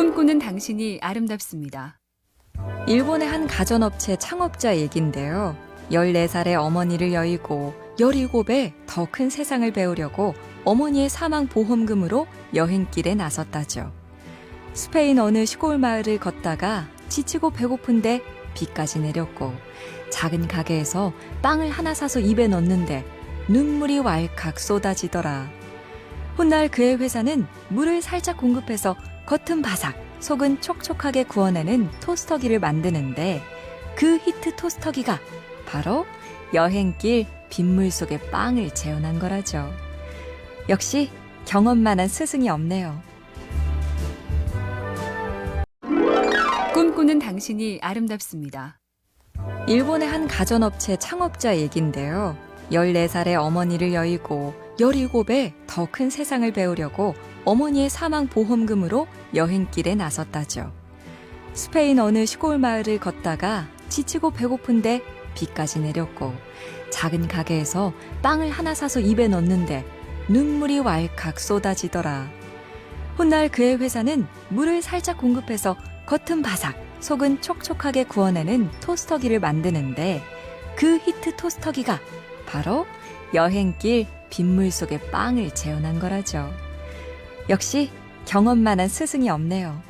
꿈꾸는 당신이 아름답습니다. 일본의 한 가전업체 창업자 얘긴데요. 14살의 어머니를 여의고 17에 더 큰 세상을 배우려고 어머니의 사망 보험금으로 여행길에 나섰다죠. 스페인 어느 시골 마을을 걷다가 지치고 배고픈데 비까지 내렸고 작은 가게에서 빵을 하나 사서 입에 넣는데 눈물이 왈칵 쏟아지더라. 훗날 그의 회사는 물을 살짝 공급해서 겉은 바삭, 속은 촉촉하게 구워내는 토스터기를 만드는데 그 히트 토스터기가 바로 여행길 빗물 속에 빵을 재현한 거라죠. 역시 경험만한 스승이 없네요. 꿈꾸는 당신이 아름답습니다. 일본의 한 가전업체 창업자 얘긴데요. 14살의 어머니를 여의고 17에 더 큰 세상을 배우려고 어머니의 사망 보험금으로 여행길에 나섰다죠. 스페인 어느 시골 마을을 걷다가 지치고 배고픈데 비까지 내렸고 작은 가게에서 빵을 하나 사서 입에 넣는데 눈물이 왈칵 쏟아지더라. 훗날 그의 회사는 물을 살짝 공급해서 겉은 바삭, 속은 촉촉하게 구워내는 토스터기를 만드는데 그 히트 토스터기가 바로 여행길 빗물 속에 빵을 재현한 거라죠. 역시 경험만한 스승이 없네요.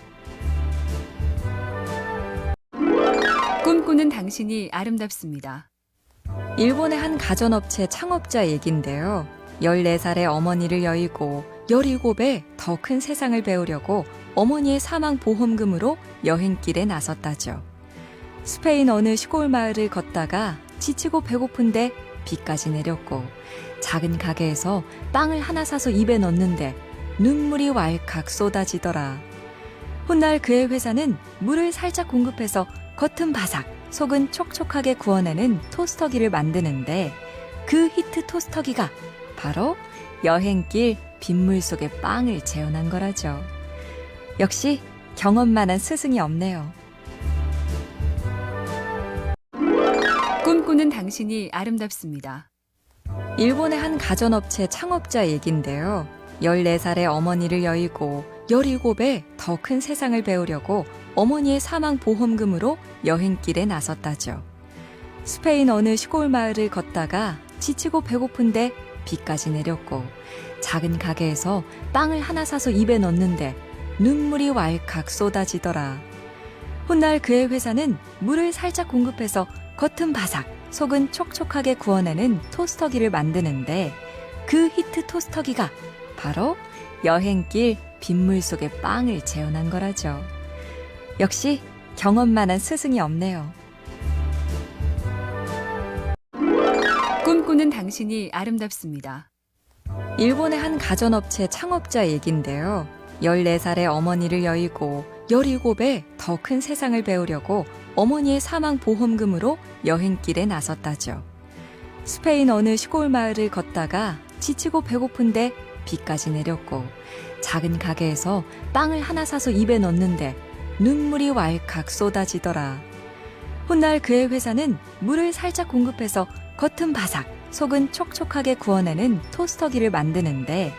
꿈꾸는 당신이 아름답습니다. 일본의 한 가전업체 창업자 얘긴데요. 14살의 어머니를 여의고 17에 더 큰 세상을 배우려고 어머니의 사망 보험금으로 여행길에 나섰다죠. 스페인 어느 시골 마을을 걷다가 지치고 배고픈데 비까지 내렸고 작은 가게에서 빵을 하나 사서 입에 넣는데 눈물이 왈칵 쏟아지더라. 훗날 그의 회사는 물을 살짝 공급해서 겉은 바삭, 속은 촉촉하게 구워내는 토스터기를 만드는데 그 히트 토스터기가 바로 여행길 빗물 속에 빵을 재현한 거라죠. 역시 경험만한 스승이 없네요. 꿈꾸는 당신이 아름답습니다. 일본의 한 가전업체 창업자 얘긴데요. 14살의 어머니를 여의고 17에 더 큰 세상을 배우려고 어머니의 사망 보험금으로 여행길에 나섰다죠. 스페인 어느 시골 마을을 걷다가 지치고 배고픈데 비까지 내렸고 작은 가게에서 빵을 하나 사서 입에 넣는데 눈물이 왈칵 쏟아지더라. 훗날 그의 회사는 물을 살짝 공급해서 겉은 바삭, 속은 촉촉하게 구워내는 토스터기를 만드는데 그 히트 토스터기가 바로 여행길 빗물 속에 빵을 재현한 거라죠. 역시 경험만한 스승이 없네요. 꿈꾸는 당신이 아름답습니다. 일본의 한 가전업체 창업자 얘긴데요. 14살의 어머니를 여의고 17에 더 큰 세상을 배우려고 어머니의 사망 보험금으로 여행길에 나섰다죠. 스페인 어느 시골 마을을 걷다가 지치고 배고픈데 비까지 내렸고 작은 가게에서 빵을 하나 사서 입에 넣는데 눈물이 왈칵 쏟아지더라. 훗날 그의 회사는 물을 살짝 공급해서 겉은 바삭, 속은 촉촉하게 구워내는 토스터기를 만드는데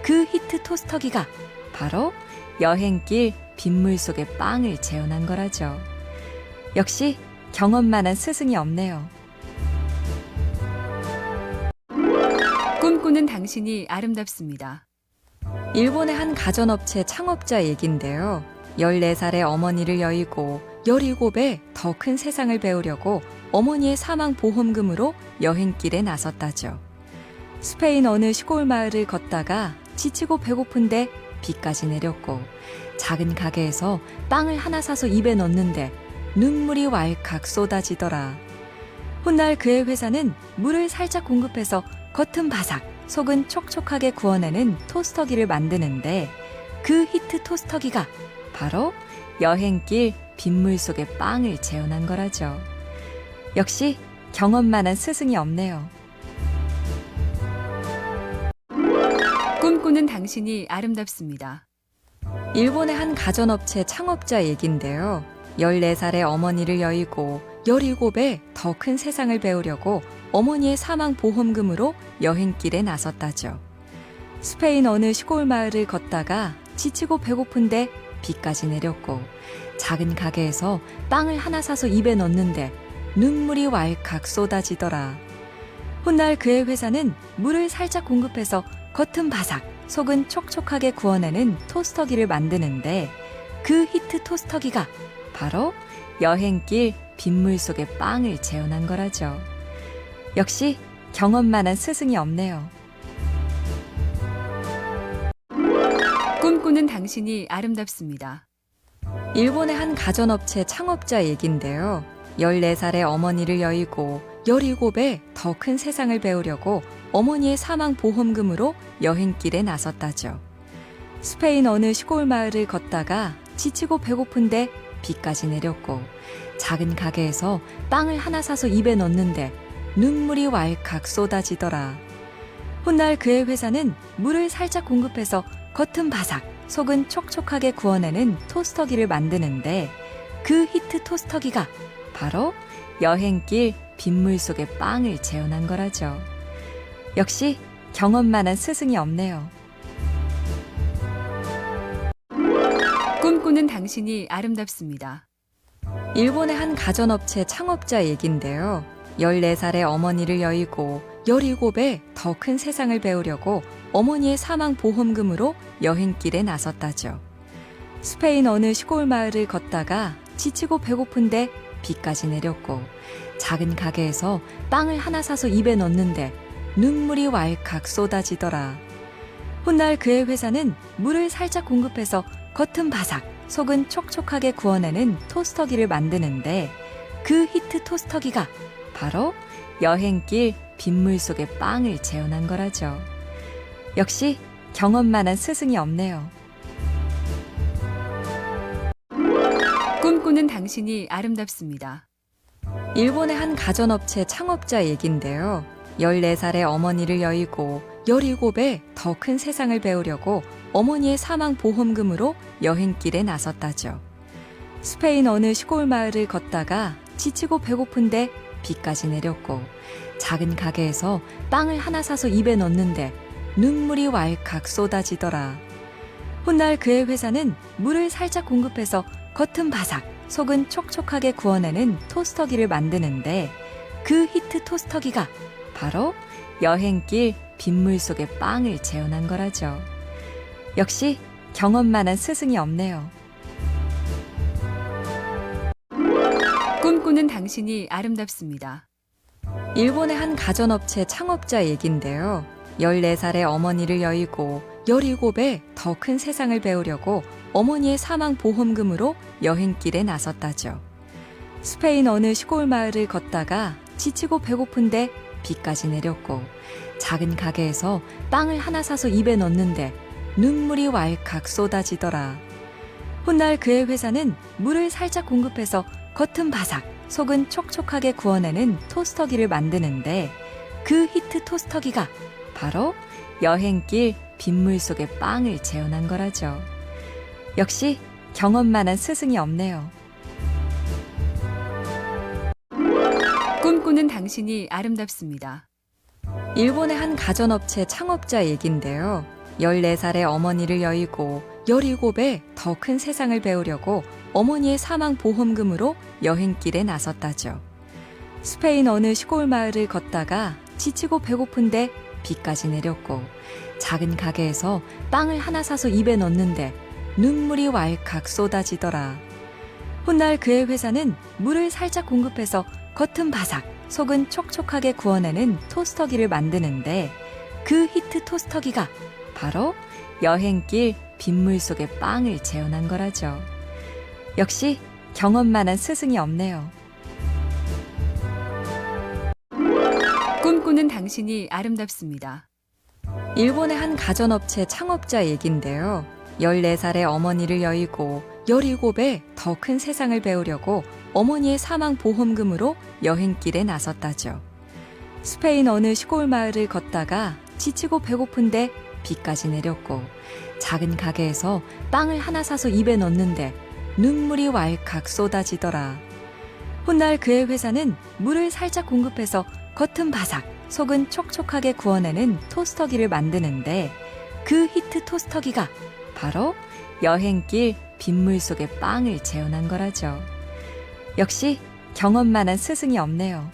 그 히트 토스터기가 바로 여행길 빗물 속에 빵을 재현한 거라죠. 역시 경험만한 스승이 없네요. 꿈꾸는 당신이 아름답습니다. 일본의 한 가전업체 창업자 얘긴데요. 14살의 어머니를 여의고 17에 더 큰 세상을 배우려고 어머니의 사망 보험금으로 여행길에 나섰다죠. 스페인 어느 시골 마을을 걷다가 지치고 배고픈데 비까지 내렸고 작은 가게에서 빵을 하나 사서 입에 넣는데 눈물이 왈칵 쏟아지더라. 훗날 그의 회사는 물을 살짝 공급해서 겉은 바삭, 속은 촉촉하게 구워내는 토스터기를 만드는데 그 히트 토스터기가 바로 여행길 빗물 속에 빵을 재현한 거라죠. 역시 경험만한 스승이 없네요. 꿈꾸는 당신이 아름답습니다. 일본의 한 가전업체 창업자 얘긴데요. 14살의 어머니를 여의고 17에 더 큰 세상을 배우려고 어머니의 사망 보험금으로 여행길에 나섰다죠. 스페인 어느 시골 마을을 걷다가 지치고 배고픈데 비까지 내렸고 작은 가게에서 빵을 하나 사서 입에 넣는데 눈물이 왈칵 쏟아지더라. 훗날 그의 회사는 물을 살짝 공급해서 겉은 바삭, 속은 촉촉하게 구워내는 토스터기를 만드는데 그 히트 토스터기가 바로 여행길 빗물 속에 빵을 재현한 거라죠. 역시 경험만한 스승이 없네요. 꿈꾸는 당신이 아름답습니다. 일본의 한 가전업체 창업자 얘긴데요. 14살의 어머니를 여의고 17배 더 큰 세상을 배우려고 어머니의 사망 보험금으로 여행길에 나섰다죠. 스페인 어느 시골 마을을 걷다가 지치고 배고픈데 비까지 내렸고 작은 가게에서 빵을 하나 사서 입에 넣는데 눈물이 왈칵 쏟아지더라. 훗날 그의 회사는 물을 살짝 공급해서 겉은 바삭, 속은 촉촉하게 구워내는 토스터기를 만드는데 그 히트 토스터기가 바로 여행길 빗물 속에 빵을 재현한 거라죠. 역시 경험만한 스승이 없네요. 꿈꾸는 당신이 아름답습니다. 일본의 한 가전업체 창업자 얘긴데요. 14살의 어머니를 여의고 17배 더 큰 세상을 배우려고 어머니의 사망 보험금으로 여행길에 나섰다죠. 스페인 어느 시골 마을을 걷다가 지치고 배고픈데 비까지 내렸고 작은 가게에서 빵을 하나 사서 입에 넣는데 눈물이 왈칵 쏟아지더라. 훗날 그의 회사는 물을 살짝 공급해서 겉은 바삭, 속은 촉촉하게 구워내는 토스터기를 만드는데 그 히트 토스터기가 바로 여행길 빗물 속에 빵을 재현한 거라죠. 역시 경험만한 스승이 없네요. 꿈꾸는 당신이 아름답습니다. 일본의 한 가전업체 창업자 얘긴데요. 14살의 어머니를 여의고 17배 더 큰 세상을 배우려고 어머니의 사망 보험금으로 여행길에 나섰다죠. 스페인 어느 시골 마을을 걷다가 지치고 배고픈데 비까지 내렸고 작은 가게에서 빵을 하나 사서 입에 넣는데 눈물이 왈칵 쏟아지더라. 훗날 그의 회사는 물을 살짝 공급해서 겉은 바삭, 속은 촉촉하게 구워내는 토스터기를 만드는데 그 히트 토스터기가 바로 여행길 빗물 속에 빵을 재현한 거라죠. 역시 경험만한 스승이 없네요. 꿈꾸는 당신이 아름답습니다. 일본의 한 가전업체 창업자 얘긴데요. 14살의 어머니를 여의고 17배 더 큰 세상을 배우려고 어머니의 사망 보험금으로 여행길에 나섰다죠. 스페인 어느 시골 마을을 걷다가 지치고 배고픈데 비까지 내렸고 작은 가게에서 빵을 하나 사서 입에 넣는데 눈물이 왈칵 쏟아지더라. 훗날 그의 회사는 물을 살짝 공급해서 겉은 바삭, 속은 촉촉하게 구워내는 토스터기를 만드는데 그 히트 토스터기가 바로 여행길 빗물 속에 빵을 재현한 거라죠. 역시 경험만한 스승이 없네요. 꿈꾸는 당신이 아름답습니다. 일본의 한 가전업체 창업자 얘긴데요. 14살의 어머니를 여의고 17배 더 큰 세상을 배우려고 어머니의 사망 보험금으로 여행길에 나섰다죠. 스페인 어느 시골 마을을 걷다가 지치고 배고픈데 비까지 내렸고 작은 가게에서 빵을 하나 사서 입에 넣는데 눈물이 왈칵 쏟아지더라. 훗날 그의 회사는 물을 살짝 공급해서 겉은 바삭, 속은 촉촉하게 구워내는 토스터기를 만드는데 그 히트 토스터기가 바로 여행길 빗물 속에 빵을 재현한 거라죠. 역시 경험만한 스승이 없네요. 꿈꾸는 당신이 아름답습니다. 일본의 한 가전업체 창업자 얘긴데요. 14살의 어머니를 여의고 17배 더 큰 세상을 배우려고 어머니의 사망 보험금으로 여행길에 나섰다죠. 스페인 어느 시골 마을을 걷다가 지치고 배고픈데 비까지 내렸고 작은 가게에서 빵을 하나 사서 입에 넣는데 눈물이 왈칵 쏟아지더라. 훗날 그의 회사는 물을 살짝 공급해서 겉은 바삭, 속은 촉촉하게 구워내는 토스터기를 만드는데 그 히트 토스터기가 바로 여행길 빗물 속에 빵을 재현한 거라죠. 역시 경험만한 스승이 없네요.